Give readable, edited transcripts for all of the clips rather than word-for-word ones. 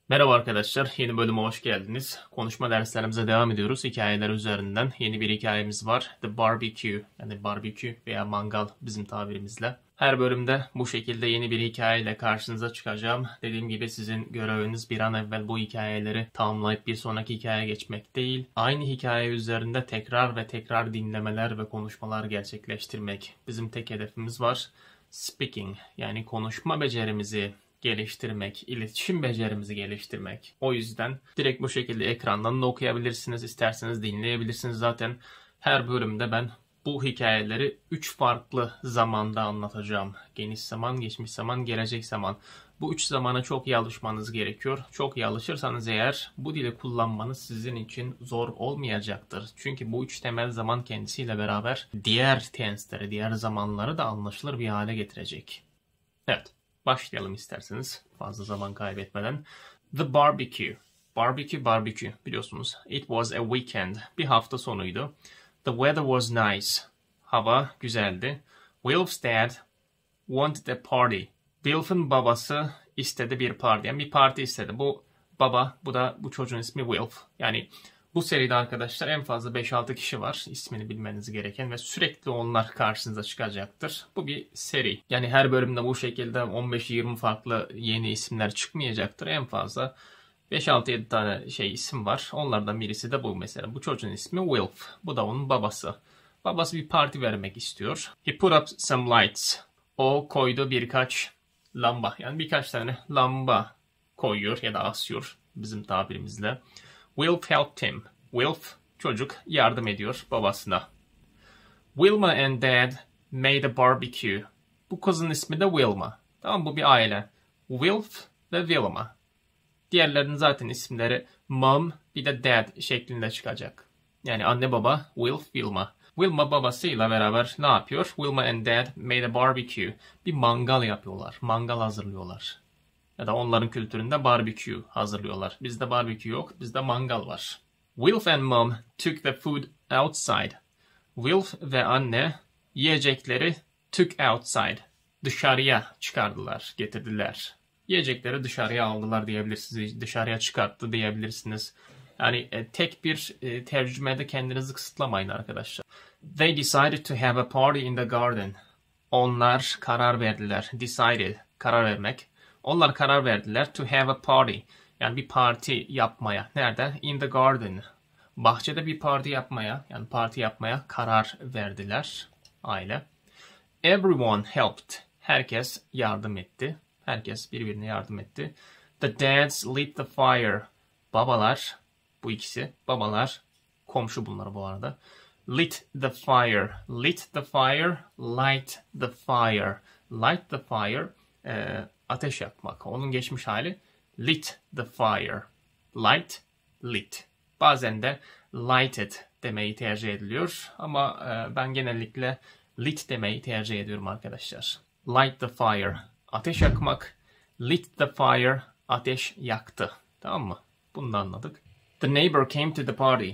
Merhaba arkadaşlar, yeni bölüme hoş geldiniz. Konuşma derslerimize devam ediyoruz. Hikayeler üzerinden yeni bir hikayemiz var. The Barbecue, yani barbecue veya mangal bizim tabirimizle. Her bölümde bu şekilde yeni bir hikayeyle karşınıza çıkacağım. Dediğim gibi sizin göreviniz bir an evvel bu hikayeleri tamamlayıp bir sonraki hikayeye geçmek değil. Aynı hikaye üzerinde tekrar ve tekrar dinlemeler ve konuşmalar gerçekleştirmek. Bizim tek hedefimiz var. Speaking, yani konuşma becerimizi geliştirmek, iletişim becerimizi geliştirmek. O yüzden direkt bu şekilde ekrandan da okuyabilirsiniz, isterseniz dinleyebilirsiniz. Zaten her bölümde ben bu hikayeleri 3 farklı zamanda anlatacağım. Geniş zaman, geçmiş zaman, gelecek zaman. Bu 3 zamana çok iyi alışmanız gerekiyor. Çok iyi alışırsanız eğer bu dili kullanmanız sizin için zor olmayacaktır. Çünkü bu 3 temel zaman kendisiyle beraber diğer tenseleri, diğer zamanları da anlaşılır bir hale getirecek. Evet. Başlayalım isterseniz fazla zaman kaybetmeden. The barbecue. Barbecue biliyorsunuz. It was a weekend. Bir hafta sonuydu. The weather was nice. Hava güzeldi. Wilf's dad wanted a party. Wilf'ın babası istedi bir parti. Yani bir parti istedi. Bu baba, bu çocuğun ismi Wilf. Yani bu seride arkadaşlar en fazla 5-6 kişi var ismini bilmeniz gereken ve sürekli onlar karşınıza çıkacaktır. Bu bir seri. Yani her bölümde bu şekilde 15-20 farklı yeni isimler çıkmayacaktır. En fazla 5-6-7 tane isim var. Onlardan birisi de bu mesela. Bu çocuğun ismi Wilf. Bu da onun babası. Babası bir parti vermek istiyor. He put up some lights. O koydu birkaç lamba. Yani birkaç tane lamba koyuyor ya da asıyor bizim tabirimizle. Wilf helped him. Wilf, çocuk, yardım ediyor babasına. Wilma and Dad made a barbecue. Bu kızın ismi de Wilma. Tamam, bu bir aile. Wilf ve Wilma. Diğerlerinin zaten isimleri Mom bir de Dad şeklinde çıkacak. Yani anne baba Wilf, Wilma. Wilma babasıyla beraber ne yapıyor? Wilma and Dad made a barbecue. Bir mangal yapıyorlar. Mangal hazırlıyorlar. Ya da onların kültüründe barbecue hazırlıyorlar. Bizde barbecue yok, bizde mangal var. Wilf and Mom took the food outside. Wilf ve anne yiyecekleri took outside. Dışarıya çıkardılar, getirdiler. Yiyecekleri dışarıya aldılar diyebilirsiniz, dışarıya çıkarttı diyebilirsiniz. Yani tek bir tercümede kendinizi kısıtlamayın arkadaşlar. They decided to have a party in the garden. Onlar karar verdiler. Decided, karar vermek. Onlar karar verdiler to have a party. Yani bir parti yapmaya. Nerede? In the garden. Bahçede bir parti yapmaya, yani parti yapmaya karar verdiler aile. Everyone helped. Herkes yardım etti. Herkes birbirine yardım etti. The dads lit the fire. Babalar, bu ikisi, babalar, komşu bunlar bu arada. Lit the fire. Lit the fire. Light the fire. Light the fire. Ateş yakmak. Onun geçmiş hali lit the fire. Light, lit. Bazen de lighted demeyi tercih ediliyor. Ama ben genellikle lit demeyi tercih ediyorum arkadaşlar. Light the fire. Ateş yakmak. Lit the fire. Ateş yaktı. Tamam mı? Bunu da anladık. The neighbor came to the party.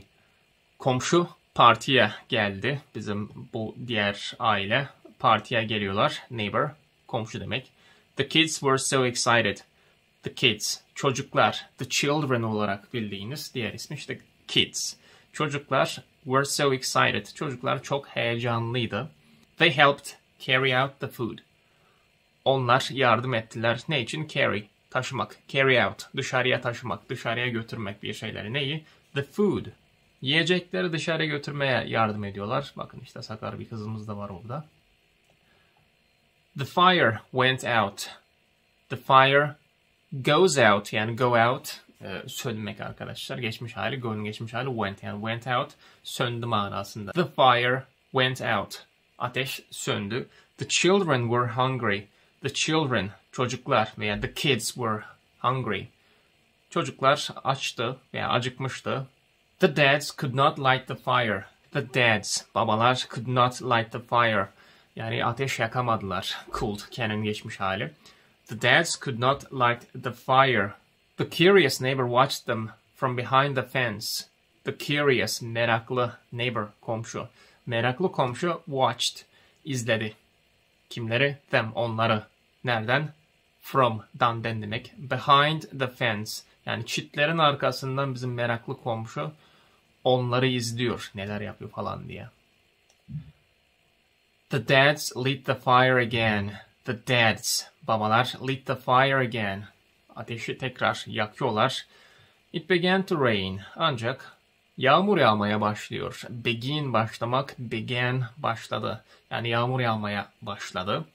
Komşu partiye geldi. Bizim bu diğer aile partiye geliyorlar. Neighbor, komşu demek. The kids were so excited. The kids, çocuklar. The children olarak bildiğiniz diğer ismi işte kids. Çocuklar were so excited. Çocuklar çok heyecanlıydı. They helped carry out the food. Onlar yardım ettiler. Ne için? Carry, taşımak. Carry out, dışarıya taşımak, dışarıya götürmek bir şeyleri. Neyi? The food. Yiyecekleri dışarıya götürmeye yardım ediyorlar. Bakın işte sakar bir kızımız da var orada. The fire went out. The fire goes out, yani go out sönmek arkadaşlar. Geçmiş hali, go'nun geçmiş hali went, yani went out söndü manasında. The fire went out. Ateş söndü. The children were hungry. The children, çocuklar veya the kids were hungry. Çocuklar açtı veya acıkmıştı. The dads could not light the fire. The dads, babalar could not light the fire. Yani ateş yakamadılar. Could, can'ın geçmiş hali. The dads could not light the fire. The curious neighbor watched them from behind the fence. The curious, meraklı neighbor, komşu. Meraklı komşu watched, izledi. Kimleri? Them, onları. Nereden? From, dan demek. Behind the fence, Yani çitlerin arkasından bizim meraklı komşu onları izliyor. Neler yapıyor falan diye. The dads lit the fire again. The dads, babalar, lit the fire again. Ateşi tekrar yakıyorlar. It began to rain. Ancak yağmur yağmaya başlıyor. Begin başlamak, began başladı. Yani yağmur yağmaya başladı.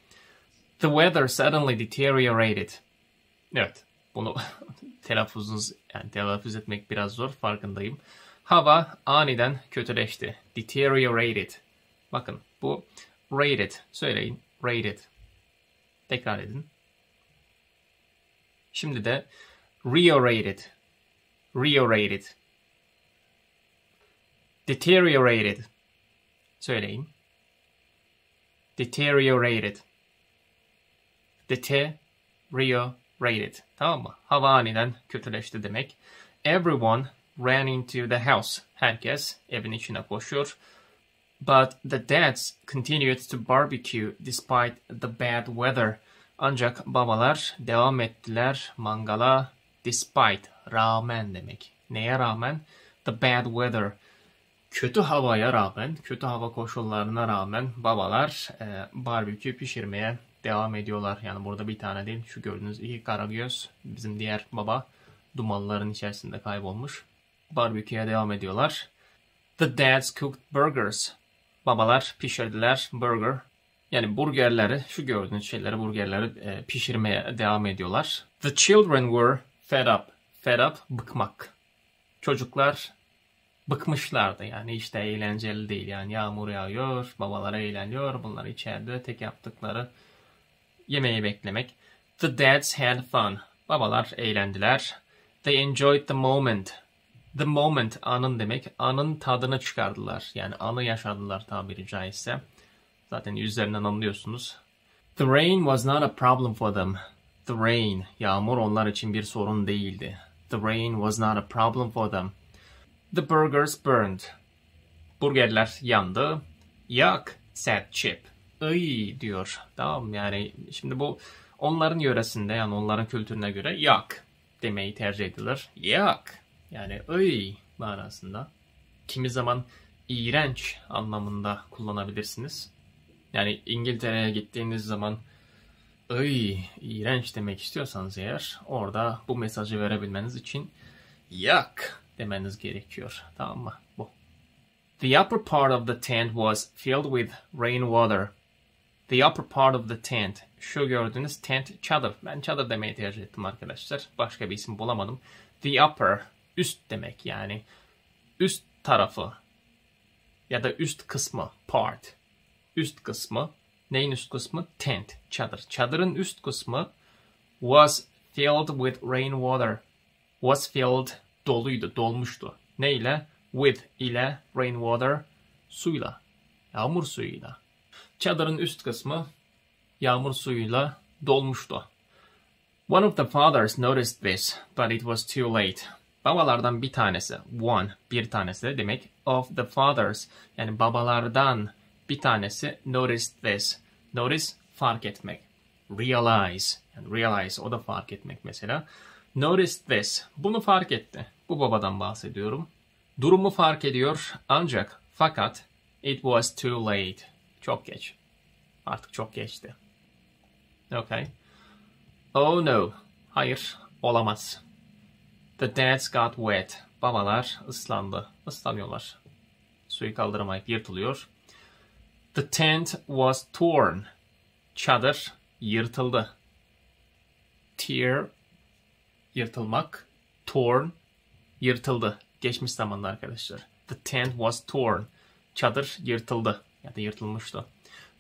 The weather suddenly deteriorated. Evet, bunu telaffuz etmek biraz zor, farkındayım. Hava aniden kötüleşti. Deteriorated. Bakın bu rated. Söyleyin. Rated. Tekrar edin. Şimdi de reiterated. Reiterated. Deteriorated. Söyleyin. Deteriorated. Deteriorated. Tamam mı? Hava aniden kötüleşti demek. Everyone ran into the house. Herkes evin içine koşuyor. But the dads continued to barbecue despite the bad weather. Ancak babalar devam ettiler mangala. Despite, rağmen demek. Neye rağmen? The bad weather. Kötü havaya rağmen, kötü hava koşullarına rağmen babalar barbekü pişirmeye devam ediyorlar. Yani burada bir tane değil, şu gördüğünüz iki karagöz, bizim diğer baba dumanların içerisinde kaybolmuş. Barbeküye devam ediyorlar. The dads cooked burgers. Babalar pişirdiler burger. Yani burgerleri, şu gördüğünüz şeyleri, burgerleri pişirmeye devam ediyorlar. The children were fed up. Fed up, bıkmak. Çocuklar bıkmışlardı. Yani işte eğlenceli değil. Yani yağmur yağıyor, babalar eğleniyor. Bunlar içeride tek yaptıkları yemeği beklemek. The dads had fun. Babalar eğlendiler. They enjoyed the moment. The moment, anın demek. Anın tadını çıkardılar. Yani anı yaşadılar tabiri caizse. Zaten üzerinden anlıyorsunuz. The rain was not a problem for them. The rain, yağmur onlar için bir sorun değildi. The rain was not a problem for them. The burgers burned. Burgerler yandı. Yuck, said Chip. Iy diyor. Tamam, yani şimdi bu onların yöresinde, yani onların kültürüne göre yuck demeyi tercih edilir. Yuck, yani iy manasında. Kimi zaman iğrenç anlamında kullanabilirsiniz. Yani İngiltere'ye gittiğiniz zaman iğrenç demek istiyorsanız eğer, orada bu mesajı verebilmeniz için yuck demeniz gerekiyor. Tamam mı? Bu. The upper part of the tent was filled with rainwater. The upper part of the tent. Şu gördüğünüz tent, çadır. Ben çadır demeyi tercih ettim arkadaşlar. Başka bir isim bulamadım. The upper, üst demek yani. Üst tarafı ya da üst kısmı, part. Üst kısmı. Neyin üst kısmı? Tent, çadır. Çadırın üst kısmı was filled with rainwater. Was filled, doluydu, dolmuştu. Neyle? With ile, rainwater, suyla. Yağmur suyuyla. Çadırın üst kısmı yağmur suyuyla dolmuştu. One of the fathers noticed this, but it was too late. Babalardan bir tanesi, one, bir tanesi demek. Of the fathers, yani babalardan bir tanesi noticed this. Notice, fark etmek. Realize, yani realize, o da fark etmek mesela. Noticed this, bunu fark etti. Bu babadan bahsediyorum. Durumu fark ediyor ancak, fakat it was too late. Çok geç. Artık çok geçti. Okay. Oh no. Hayır, olamaz. The dads got wet. Babalar ıslandı. Islanıyorlar. Suyu kaldıramayıp yırtılıyor. The tent was torn. Çadır yırtıldı. Tear, yırtılmak. Torn, yırtıldı. Geçmiş zamanda arkadaşlar. The tent was torn. Çadır yırtıldı ya da yırtılmıştı.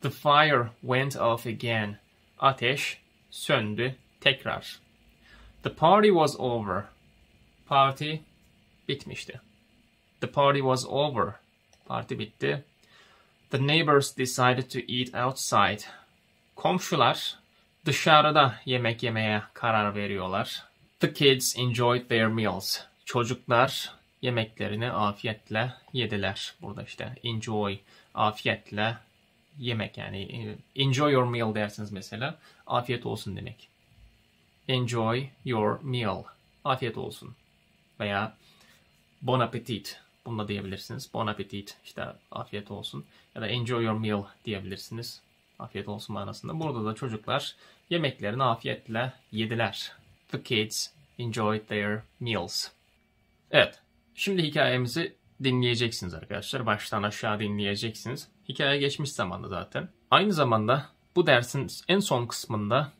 The fire went off again. Ateş söndü tekrar. The party was over. Parti bitmişti. The party was over. Parti bitti. The neighbors decided to eat outside. Komşular dışarıda yemek yemeye karar veriyorlar. The kids enjoyed their meals. Çocuklar yemeklerini afiyetle yediler. Burada işte enjoy, afiyetle yemek, yani enjoy your meal dersiniz mesela. Afiyet olsun demek. Enjoy your meal. afiyet olsun. Veya bon appetit. Bunu da diyebilirsiniz. Bon appetit, işte afiyet olsun. Ya da enjoy your meal diyebilirsiniz. Afiyet olsun manasında. Burada da çocuklar yemeklerini afiyetle yediler. The kids enjoyed their meals. Evet. Şimdi hikayemizi dinleyeceksiniz arkadaşlar. Baştan aşağı dinleyeceksiniz. Hikaye geçmiş zamanda zaten. Aynı zamanda bu dersin en son kısmında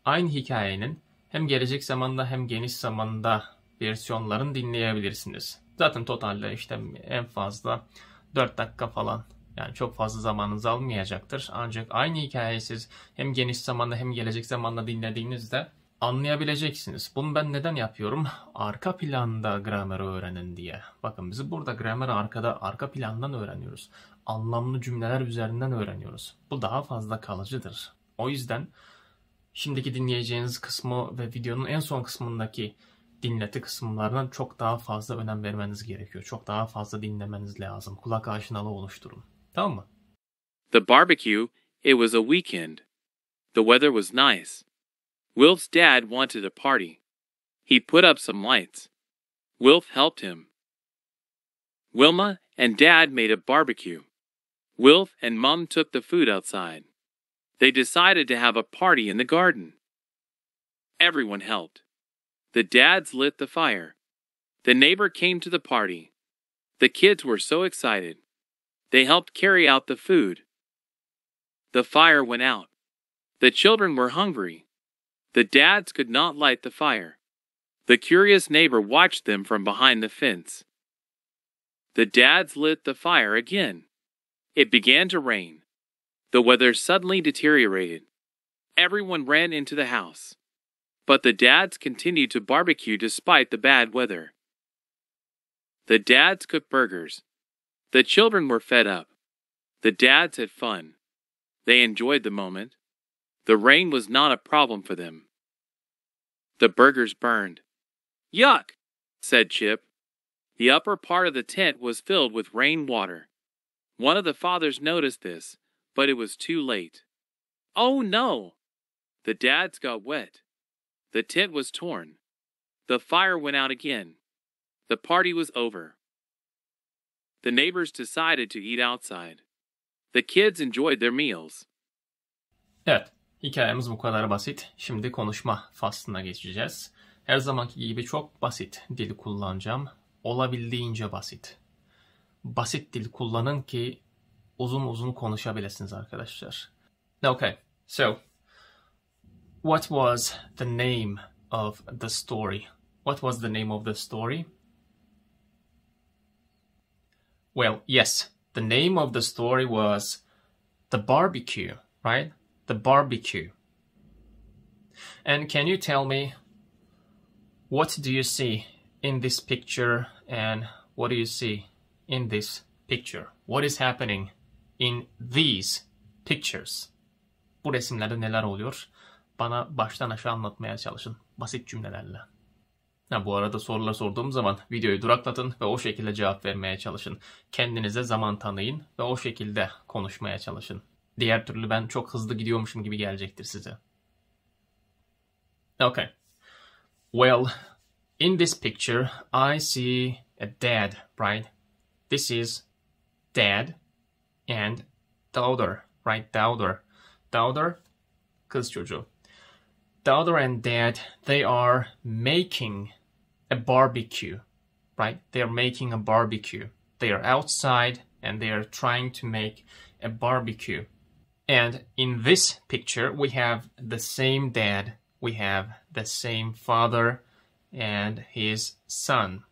aynı hikayenin hem gelecek zamanda hem geniş zamanda versiyonlarını dinleyebilirsiniz. Zaten totalde işte en fazla 4 dakika falan, yani çok fazla zamanınızı almayacaktır. Ancak aynı hikayeyi siz hem geniş zamanda hem gelecek zamanda dinlediğinizde anlayabileceksiniz. Bunu ben neden yapıyorum? Arka planda grameri öğrenin diye. Bakın biz burada grameri arka plandan öğreniyoruz. Anlamlı cümleler üzerinden öğreniyoruz. Bu daha fazla kalıcıdır. O yüzden şimdiki dinleyeceğiniz kısmı ve videonun en son kısmındaki dinleti kısımlarına çok daha fazla önem vermeniz gerekiyor. Çok daha fazla dinlemeniz lazım. Kulak aşinalığı oluşturun. Tamam mı? The barbecue, it was a weekend. The weather was nice. Wilf's dad wanted a party. He put up some lights. Wilf helped him. Wilma and Dad made a barbecue. Wilf and Mum took the food outside. They decided to have a party in the garden. Everyone helped. The dads lit the fire. The neighbor came to the party. The kids were so excited. They helped carry out the food. The fire went out. The children were hungry. The dads could not light the fire. The curious neighbor watched them from behind the fence. The dads lit the fire again. It began to rain. The weather suddenly deteriorated. Everyone ran into the house. But the dads continued to barbecue despite the bad weather. The dads cooked burgers. The children were fed up. The dads had fun. They enjoyed the moment. The rain was not a problem for them. The burgers burned. Yuck, said Chip. The upper part of the tent was filled with rainwater. One of the fathers noticed this, but it was too late. Oh no! The dads got wet. The tent was torn. The fire went out again. The party was over. The neighbors decided to eat outside. The kids enjoyed their meals. Evet, hikayemiz bu kadar basit. Şimdi konuşma faslına geçeceğiz. Her zamanki gibi çok basit dil kullanacağım. Olabildiğince basit. Basit dil kullanın ki uzun uzun konuşabilirsiniz arkadaşlar. Okay, so what was the name of the story? What was the name of the story? Well, yes, the name of the story was The Barbecue, right? The Barbecue. And can you tell me, what do you see in this picture and what do you see in this picture? What is happening in these pictures? Bu resimlerde neler oluyor? Bana baştan aşağı anlatmaya çalışın. Basit cümlelerle. Bu arada sorular sorduğum zaman videoyu duraklatın ve o şekilde cevap vermeye çalışın. Kendinize zaman tanıyın ve o şekilde konuşmaya çalışın. Diğer türlü ben çok hızlı gidiyormuşum gibi gelecektir size. Okay. Well, in this picture, I see a dad, right? This is dad and daughter, right? Daughter, kız çocuğu. Daughter and dad, they are making a barbecue, right? They are making a barbecue. They are outside and they are trying to make a barbecue. And in this picture, we have the same dad, we have the same father and his son.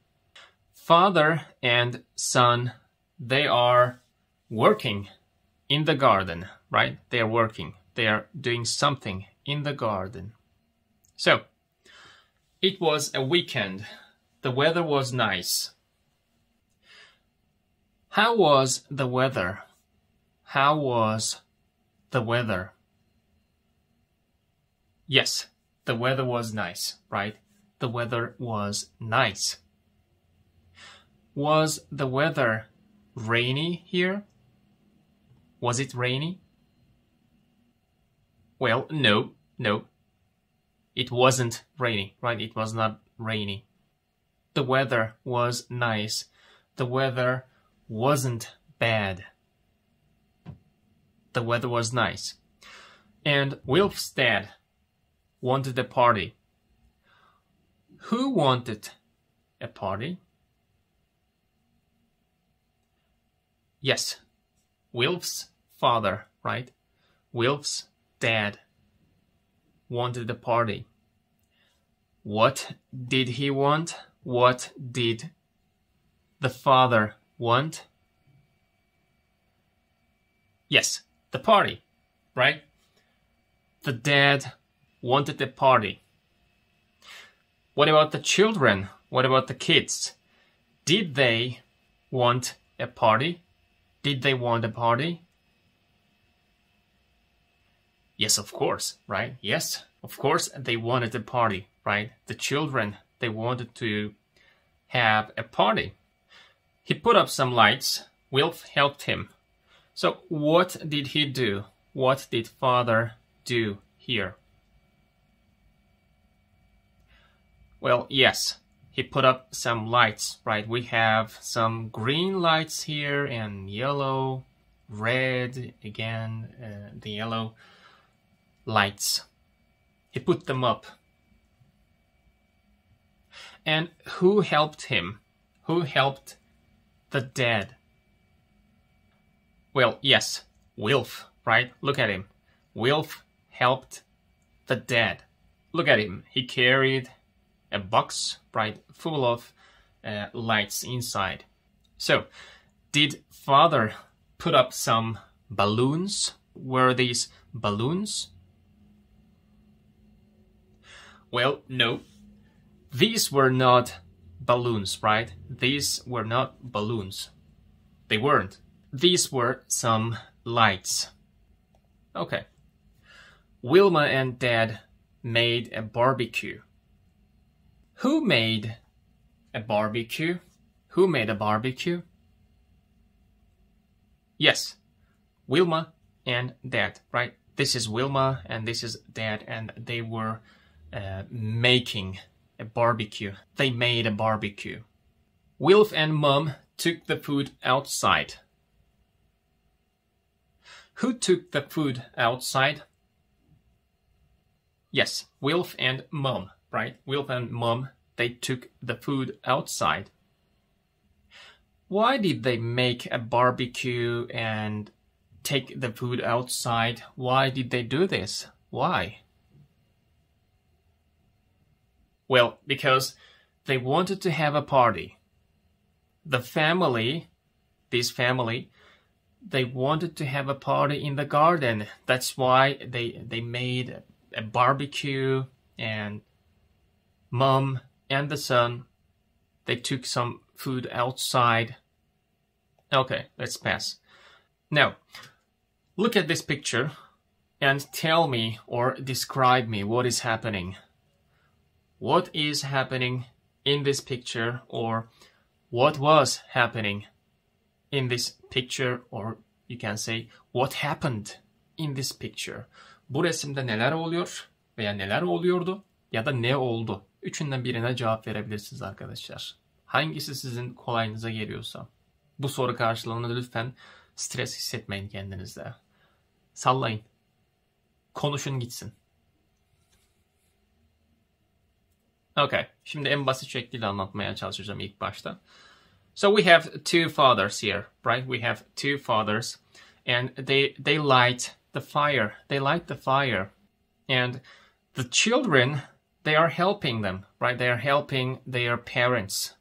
Father and son, they are working in the garden, right? They are working. They are doing something in the garden. So, it was a weekend. The weather was nice. How was the weather? How was the weather? Yes, the weather was nice, right? The weather was nice. Was the weather rainy here? Was it rainy? Well, no. It wasn't rainy, right? It was not rainy. The weather was nice. The weather wasn't bad. The weather was nice. And Wilf's dad wanted a party. Who wanted a party? Yes, Wilf's father, right? Wilf's dad wanted a party. What did he want? What did the father want? Yes, the party, right? The dad wanted a party. What about the children? What about the kids? Did they want a party? Did they want a party? Yes, of course, right? Yes, of course they wanted a party, right? The children, they wanted to have a party. He put up some lights. Wilf helped him. So what did he do? What did father do here? Well, yes, he put up some lights, right? We have some green lights here and yellow, red, again, the yellow lights. He put them up. And who helped him? Who helped the dad? Well, yes, Wilf, right? Look at him. Wilf helped the dad. Look at him. He carried a box, right, full of lights inside. So, did father put up some balloons? Were these balloons? Well, no. These were not balloons, right? These were not balloons. They weren't. These were some lights. Okay. Wilma and Dad made a barbecue. Who made a barbecue? Who made a barbecue? Yes, Wilma and Dad, right? This is Wilma and this is Dad, and they were making a barbecue. They made a barbecue. Wilf and Mom took the food outside. Who took the food outside? Yes, Wilf and Mom, right? Wilf and Mom, they took the food outside. Why did they make a barbecue and take the food outside? Why did they do this? Why? Well, because they wanted to have a party. The family, this family, they wanted to have a party in the garden. That's why they made a barbecue, and Mom and the son, they took some food outside. Okay, let's pass. Now, look at this picture and tell me or describe me what is happening. What is happening in this picture, or what was happening in this picture, or you can say what happened in this picture. Bu resimde neler oluyor veya neler oluyordu ya da ne oldu? Üçünden birine cevap verebilirsiniz arkadaşlar. Hangisi sizin kolayınıza geliyorsa. Bu soru karşılığında lütfen stres hissetmeyin kendinizde. Sallayın. Konuşun gitsin. Okay, şimdi en basit şekliyle anlatmaya çalışacağım ilk başta. So we have two fathers here, right? We have two fathers, and they light the fire. They light the fire, and the children, they are helping them, right? They are helping their parents.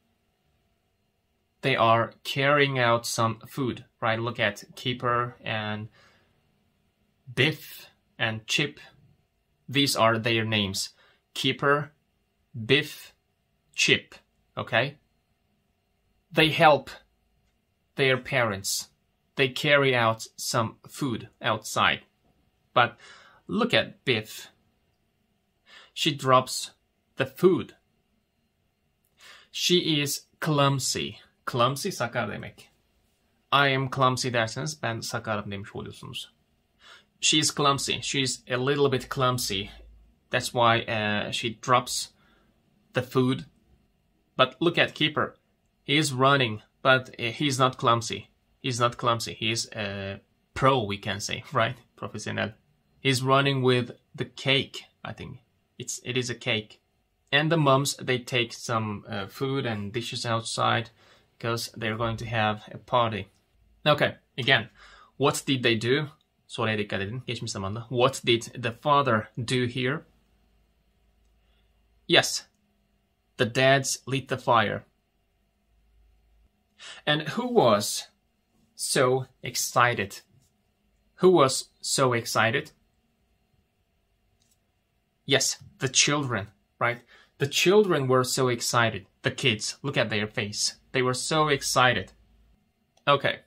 They are carrying out some food, right? Look at Keeper and Biff and Chip. These are their names. Keeper, Biff, Chip, okay? They help their parents. They carry out some food outside. But look at Biff. She drops the food. She is clumsy. Clumsy sakar demek. I am clumsy derseniz ben sakarım demiş oluyorsunuz. She is clumsy. She's a little bit clumsy. That's why she drops the food. But look at keeper. He's running, but he's not clumsy. He's not clumsy. He's pro, we can say, right? Professional. He's running with the cake, I think. It is a cake. And the moms, they take some food and dishes outside because they're going to have a party. Okay, again, what did they do? Soruya dikkat edin, geçmiş zamanda. What did the father do here? Yes, the dads lit the fire. And who was so excited? Who was so excited? Yes, the children, right? The children were so excited. The kids, look at their face. They were so excited. Okay.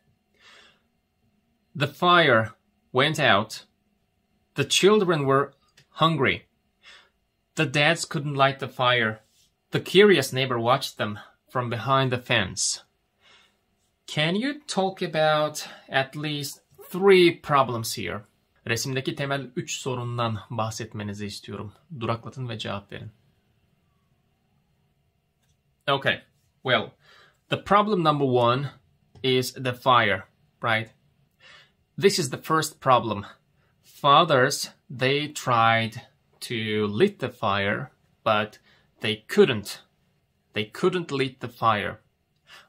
The fire went out. The children were hungry. The dads couldn't light the fire. The curious neighbor watched them from behind the fence. Can you talk about at least 3 problems here? Resimdeki temel 3 sorundan bahsetmenizi istiyorum. Duraklatın ve cevap verin. Okay, well, the problem number 1 is the fire, right? This is the first problem. Fathers, they tried to lit the fire, but they couldn't. They couldn't lit the fire.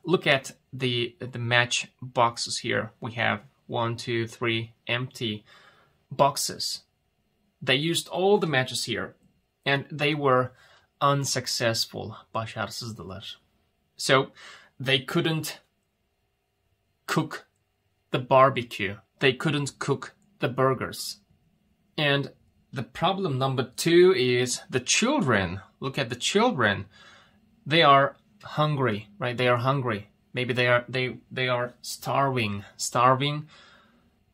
Look at the match boxes here. We have 1, 2, 3 empty boxes. They used all the matches here, and they were unsuccessful. Başarısızdılar. So they couldn't cook the barbecue. They couldn't cook the burgers. And the problem number 2 is the children. Look at the children. They are hungry, right? They are hungry. Maybe they are starving. Starving.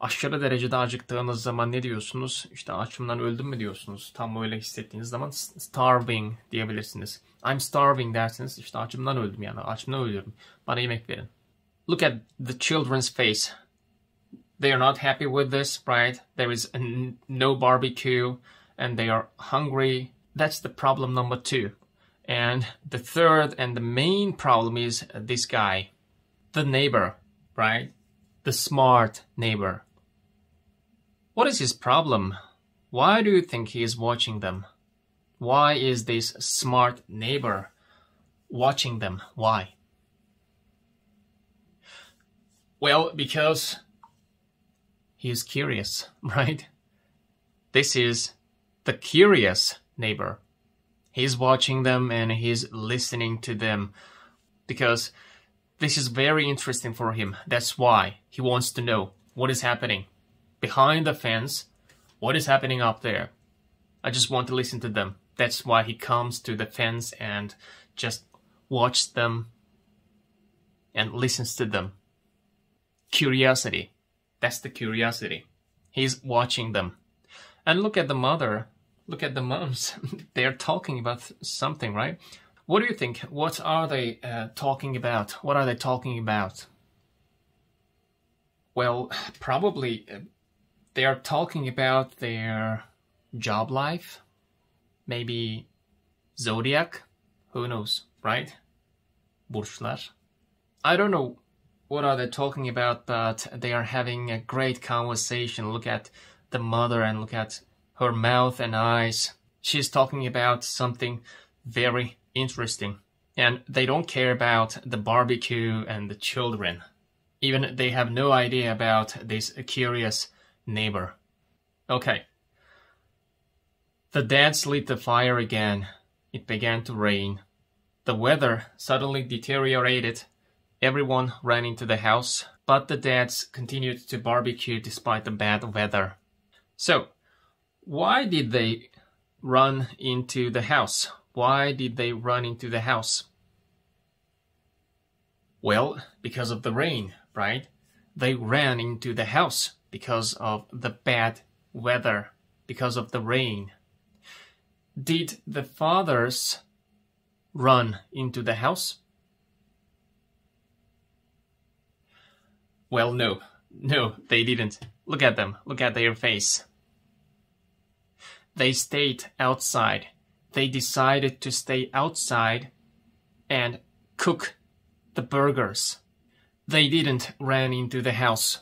Aşırı derecede acıktığınız zaman ne diyorsunuz? İşte açımdan öldüm mü diyorsunuz? Tam öyle hissettiğiniz zaman starving diyebilirsiniz. I'm starving dersiniz. İşte açımdan öldüm yani. Açımdan ölüyorum. Bana yemek verin. Look at the children's face. They are not happy with this, right? There is no barbecue and they are hungry. That's the problem number 2. And the third and the main problem is this guy, the neighbor, right? The smart neighbor. What is his problem? Why do you think he is watching them? Why is this smart neighbor watching them? Why? Well, because he is curious, right? This is the curious neighbor. He's watching them and he's listening to them because this is very interesting for him. That's why he wants to know what is happening behind the fence. What is happening up there? I just want to listen to them. That's why he comes to the fence and just watches them and listens to them. Curiosity. That's the curiosity. He's watching them. And look at the mother. Look at the moms. They're talking about something, right? What do you think? What are they talking about? What are they talking about? Well, probably they are talking about their job life. Maybe zodiac. Who knows, right? Burçlar. I don't know what are they talking about, but they are having a great conversation. Look at the mother and look at her mouth and eyes. She's talking about something very interesting. And they don't care about the barbecue and the children. Even they have no idea about this curious neighbor. Okay. The dads lit the fire again. It began to rain. The weather suddenly deteriorated. Everyone ran into the house, but the dads continued to barbecue despite the bad weather. So, why did they run into the house? Why did they run into the house? Well, because of the rain, right? They ran into the house because of the bad weather, because of the rain. Did the fathers run into the house? Well, no, they didn't. Look at them. Look at their face. They stayed outside. They decided to stay outside and cook the burgers. They didn't run into the house.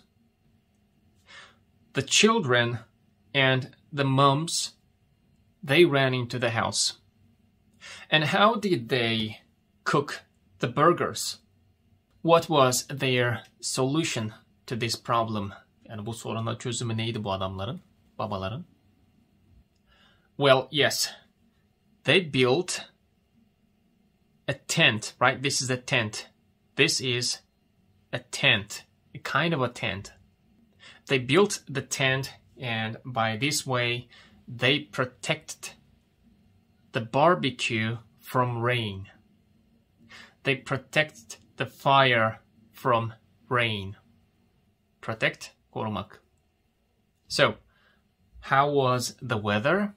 The children and the moms, they ran into the house. And how did they cook the burgers? What was their solution to this problem? Yani bu soruna çözümü neydi bu adamların, babaların? Well, yes. They built a tent, right? This is a tent. This is a tent, a kind of a tent. They built the tent, and by this way, they protected the barbecue from rain. They protect the fire from rain. Protect, korumak. So, how was the weather?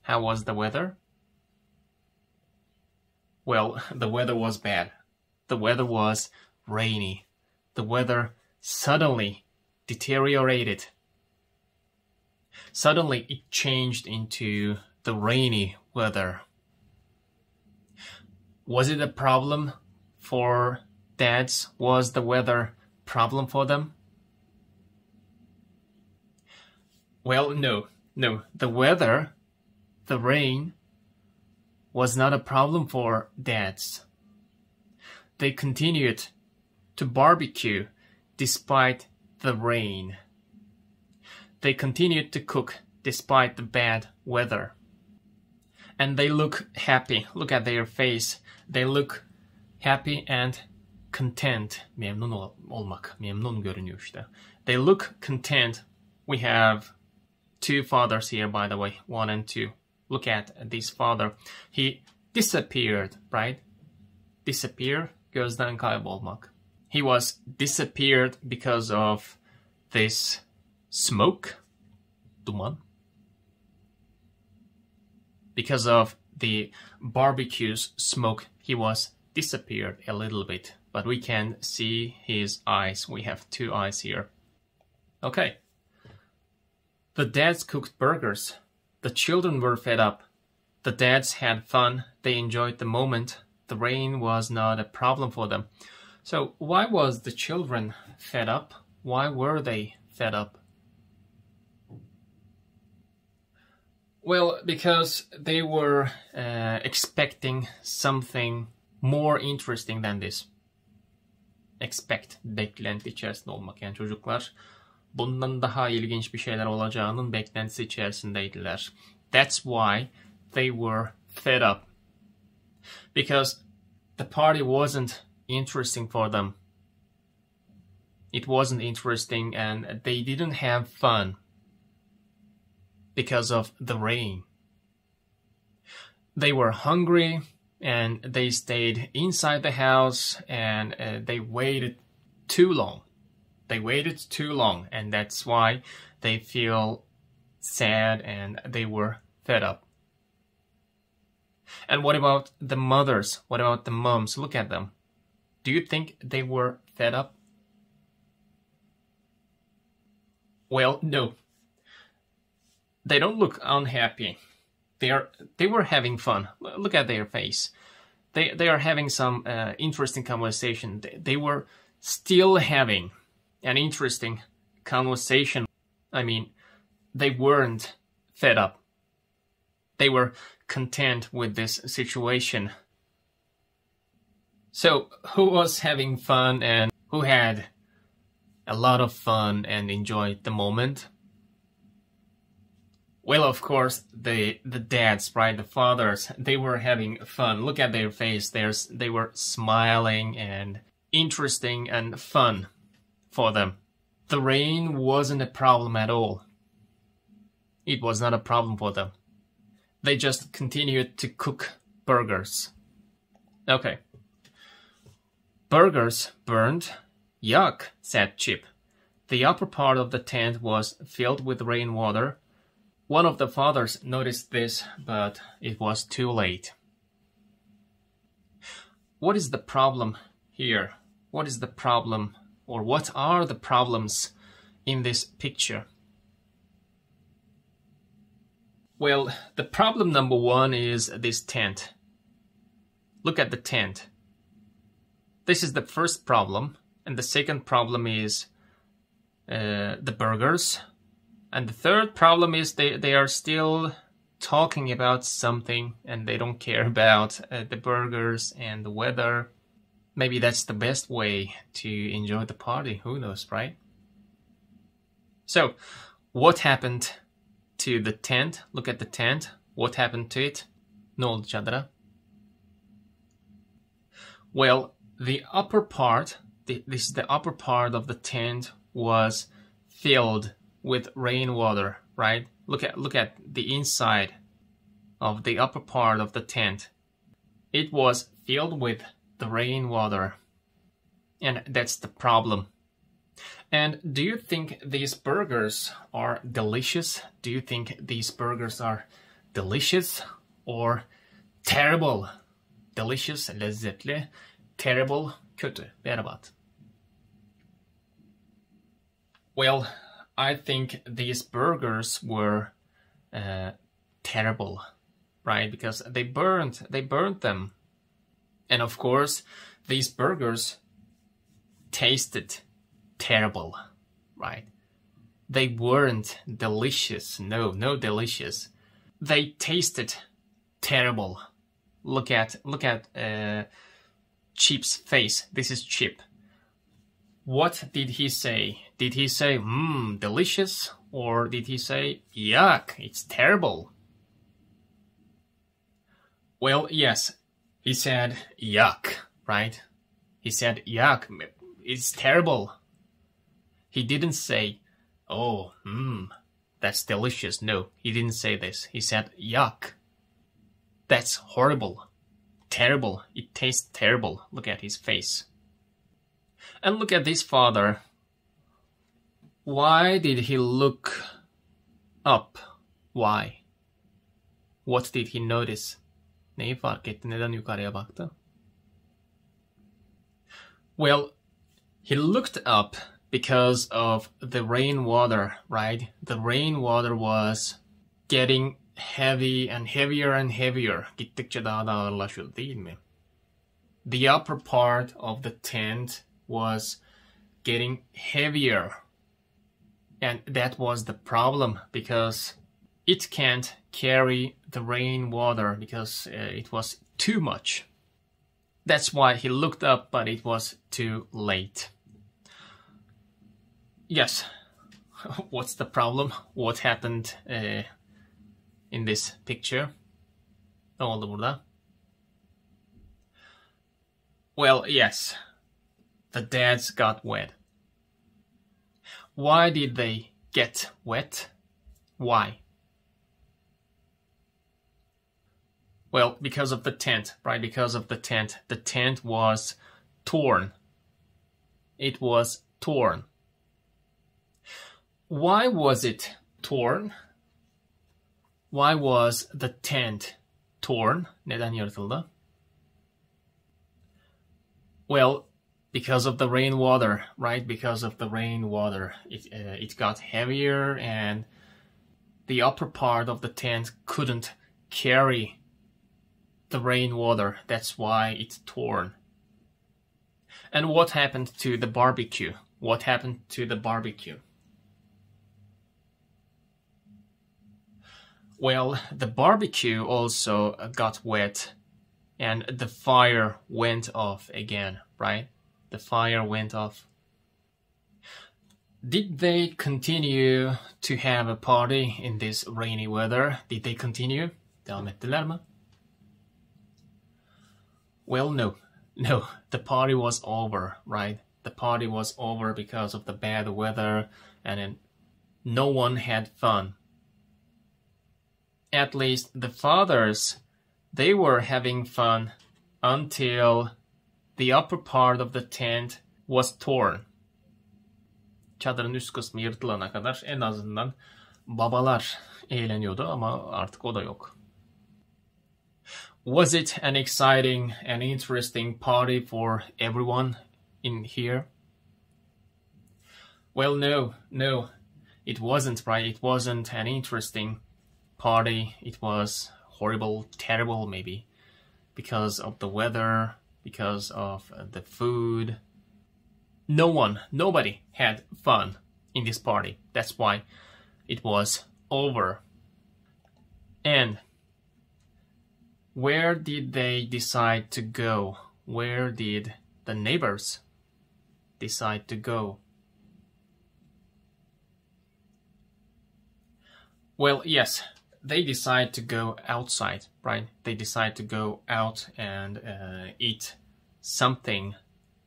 How was the weather? Well, the weather was bad. The weather was rainy. The weather suddenly deteriorated. Suddenly it changed into the rainy weather. Was it a problem for dads? Was the weather a problem for them? Well, no. The weather, the rain, was not a problem for dads. They continued to barbecue despite the rain. They continued to cook despite the bad weather. And they look happy. Look at their face. They look happy and content. Memnun olmak. Memnun görünüyor işte. They look content. We have two fathers here, by the way. 1 and 2. Look at this father. He disappeared, right? Disappear, gözden kaybolmak. He was disappeared because of this smoke, duman. Because of the barbecue's smoke, he was disappeared a little bit. But we can see his eyes. We have 2 eyes here. Okay. The dads cooked burgers. The children were fed up. The dads had fun. They enjoyed the moment. The rain was not a problem for them. So why was the children fed up? Why were they fed up? Well, because they were expecting something more interesting than this. Expect, beklenti içerisinde olmak. Yani çocuklar bundan daha ilginç bir şeyler olacağının beklentisi içerisindeydiler. That's why they were fed up. Because the party wasn't interesting for them. It wasn't interesting and they didn't have fun because of the rain. They were hungry and they stayed inside the house and they waited too long. They waited too long and that's why they feel sad and they were fed up. And what about the mothers? What about the moms? Look at them. Do you think they were fed up? Well, no. They don't look unhappy. They were having fun. Look at their face. They are having some interesting conversation. They were still having an interesting conversation. I mean, they weren't fed up. They were content with this situation. So, who was having fun and who had a lot of fun and enjoyed the moment? Well, of course, the dads, right, the fathers, they were having fun. Look at their face. They were smiling and interesting and fun for them. The rain wasn't a problem at all. It was not a problem for them. They just continued to cook burgers. Okay. Burgers burned. Yuck, said Chip. The upper part of the tent was filled with rainwater. One of the fathers noticed this, but it was too late. What is the problem here? What is the problem, or what are the problems in this picture? Well, the problem number 1 is this tent. look at the tent. This is the first problem, and the second problem is the burgers, and the third problem is they are still talking about something and they don't care about the burgers and the weather. Maybe that's the best way to enjoy the party, who knows, right? So, what happened to the tent? Look at the tent. What happened to it? Ne oldu çadıra? Well, the upper part, this is the upper part of the tent was filled with rainwater, right? Look at the inside of the upper part of the tent. It was filled with the rainwater, and that's the problem. And do you think these burgers are delicious? Do you think these burgers are delicious or terrible? Delicious, lezzetli, terrible, kötü, berbat. Well, I think these burgers were terrible, right? Because they burned them. And of course, these burgers tasted terrible, right? They weren't delicious. No delicious. They tasted terrible. Look at Chip's face. This is Chip. What did he say? Did he say, delicious? Or did he say, yuck, it's terrible? Well, yes, he said yuck, right? He said yuck, it's terrible. He didn't say, oh, that's delicious. No, he didn't say this. He said yuck. That's horrible. Terrible. It tastes terrible. Look at his face. And look at this father. Why did he look up? Why? What did he notice? Neyi fark etti? Neden yukarıya baktı? Well, he looked up because of the rainwater, right? The rainwater was getting heavy and heavier and heavier. Gittikçe daha da ağırlaşıyordu, değil mi? The upper part of the tent was getting heavier. And that was the problem, because it can't carry the rainwater because it was too much. That's why he looked up, but it was too late. Yes. What's the problem? What happened in this picture? Ne oldu burada? Well, yes. The dads got wet. Why did they get wet? Why? Well, because of the tent, right? Because of the tent. The tent was torn. It was torn. Why was it torn? Why was the tent torn? Neden yırtıldı? Well, because of the rainwater, right? Because of the rainwater. It got heavier and the upper part of the tent couldn't carry the rainwater. That's why it's torn. And what happened to the barbecue? What happened to the barbecue? Well, the barbecue also got wet and the fire went off again, right? The fire went off. Did they continue to have a party in this rainy weather? Did they continue? Devam ettiler mi? Well, no. No, the party was over, right? The party was over because of the bad weather and no one had fun. At least the fathers, they were having fun until the upper part of the tent was torn. Çadırın üst kısmı yırtılana kadar en azından babalar eğleniyordu ama artık o da yok. Was it an exciting and interesting party for everyone in here? Well, no, it wasn't, right? It wasn't an interesting party. It was horrible, terrible, maybe. because of the weather, because of the food. Nobody had fun in this party. That's why it was over. And where did they decide to go? Where did the neighbors decide to go? Well, yes, they decide to go outside, right? They decide to go out and eat something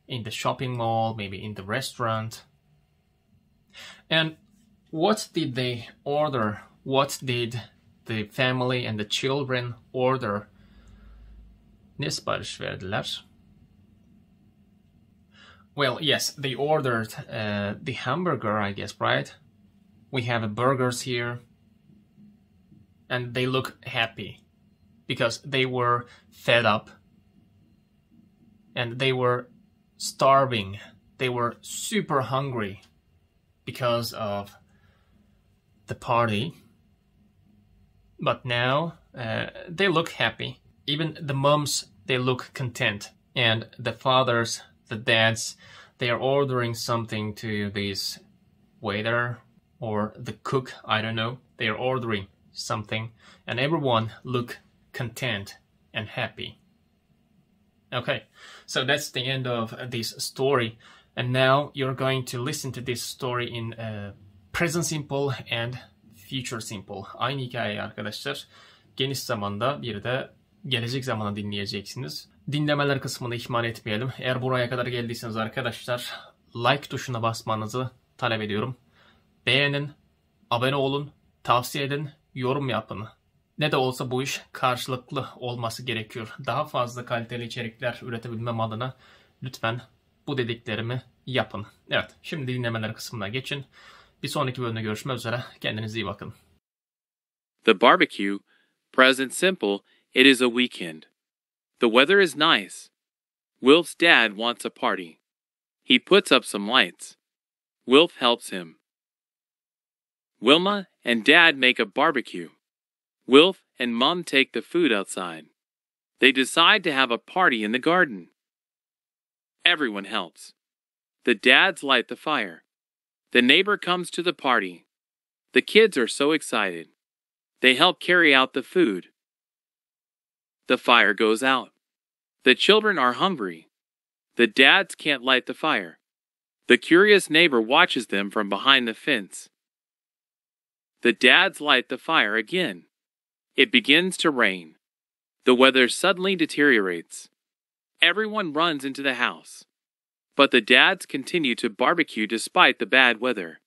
in the shopping mall, maybe in the restaurant. And what did they order? What did the family and the children order? Ne sipariş verdiler? Well, yes, they ordered the hamburger, I guess, right? We have burgers here. And they look happy because they were fed up and they were starving. They were super hungry because of the party. But now they look happy. Even the moms, they look content. And the fathers, the dads, they are ordering something to this waiter or the cook, I don't know. They are ordering something and everyone look content and happy. Okay, so that's the end of this story. And now you're going to listen to this story in present simple and future simple. Aynı hikayeyi arkadaşlar geniş zamanda bir de gelecek zamanda dinleyeceksiniz. Dinlemeler kısmını ihmal etmeyelim. Eğer buraya kadar geldiyseniz arkadaşlar like tuşuna basmanızı talep ediyorum. Beğenin, abone olun, tavsiye edin, yorum yapın. Ne de olsa bu iş karşılıklı olması gerekiyor. Daha fazla kaliteli içerikler üretebilmem adına lütfen bu dediklerimi yapın. Evet, şimdi dinlemeler kısmına geçin. Bir sonraki bölümde görüşmek üzere. Kendinize iyi bakın. The barbecue, present simple, it is a weekend. The weather is nice. Wilf's dad wants a party. He puts up some lights. Wilf helps him. Wilma and Dad make a barbecue. Wilf and Mom take the food outside. They decide to have a party in the garden. Everyone helps. The dads light the fire. The neighbor comes to the party. The kids are so excited. They help carry out the food. The fire goes out. The children are hungry. The dads can't light the fire. The curious neighbor watches them from behind the fence. The dads light the fire again. It begins to rain. The weather suddenly deteriorates. Everyone runs into the house. But the dads continue to barbecue despite the bad weather.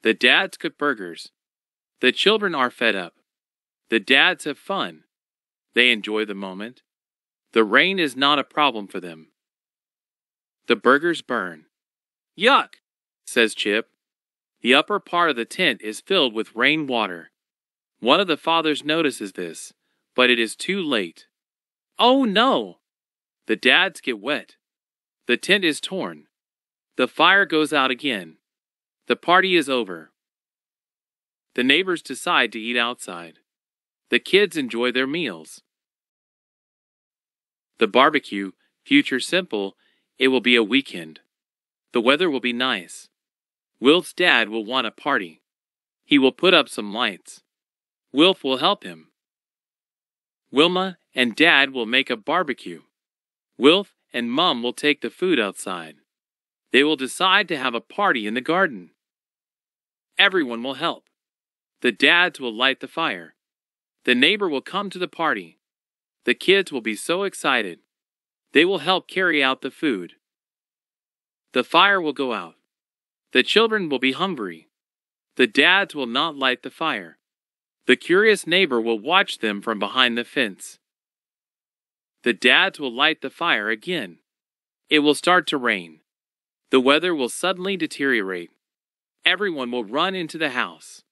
The dads cook burgers. The children are fed up. The dads have fun. They enjoy the moment. The rain is not a problem for them. The burgers burn. Yuck, says Chip. The upper part of the tent is filled with rainwater. One of the fathers notices this, but it is too late. Oh no! The dads get wet. The tent is torn. The fire goes out again. The party is over. The neighbors decide to eat outside. The kids enjoy their meals. The barbecue, future simple, it will be a weekend. The weather will be nice. Wilf's dad will want a party. He will put up some lights. Wilf will help him. Wilma and Dad will make a barbecue. Wilf and Mom will take the food outside. They will decide to have a party in the garden. Everyone will help. The dads will light the fire. The neighbor will come to the party. The kids will be so excited. They will help carry out the food. The fire will go out. The children will be hungry. The dads will not light the fire. The curious neighbor will watch them from behind the fence. The dads will light the fire again. It will start to rain. The weather will suddenly deteriorate. Everyone will run into the house.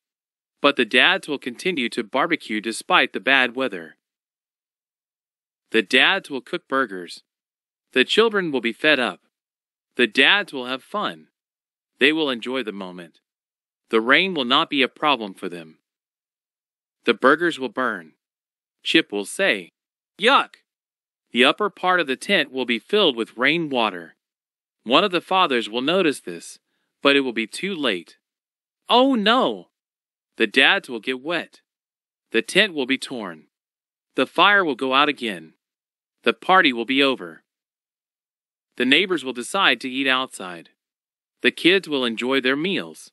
But the dads will continue to barbecue despite the bad weather. The dads will cook burgers. The children will be fed up. The dads will have fun. They will enjoy the moment. The rain will not be a problem for them. The burgers will burn. Chip will say, Yuck! The upper part of the tent will be filled with rainwater. One of the fathers will notice this, but it will be too late. Oh no! The dads will get wet. The tent will be torn. The fire will go out again. The party will be over. The neighbors will decide to eat outside. The kids will enjoy their meals.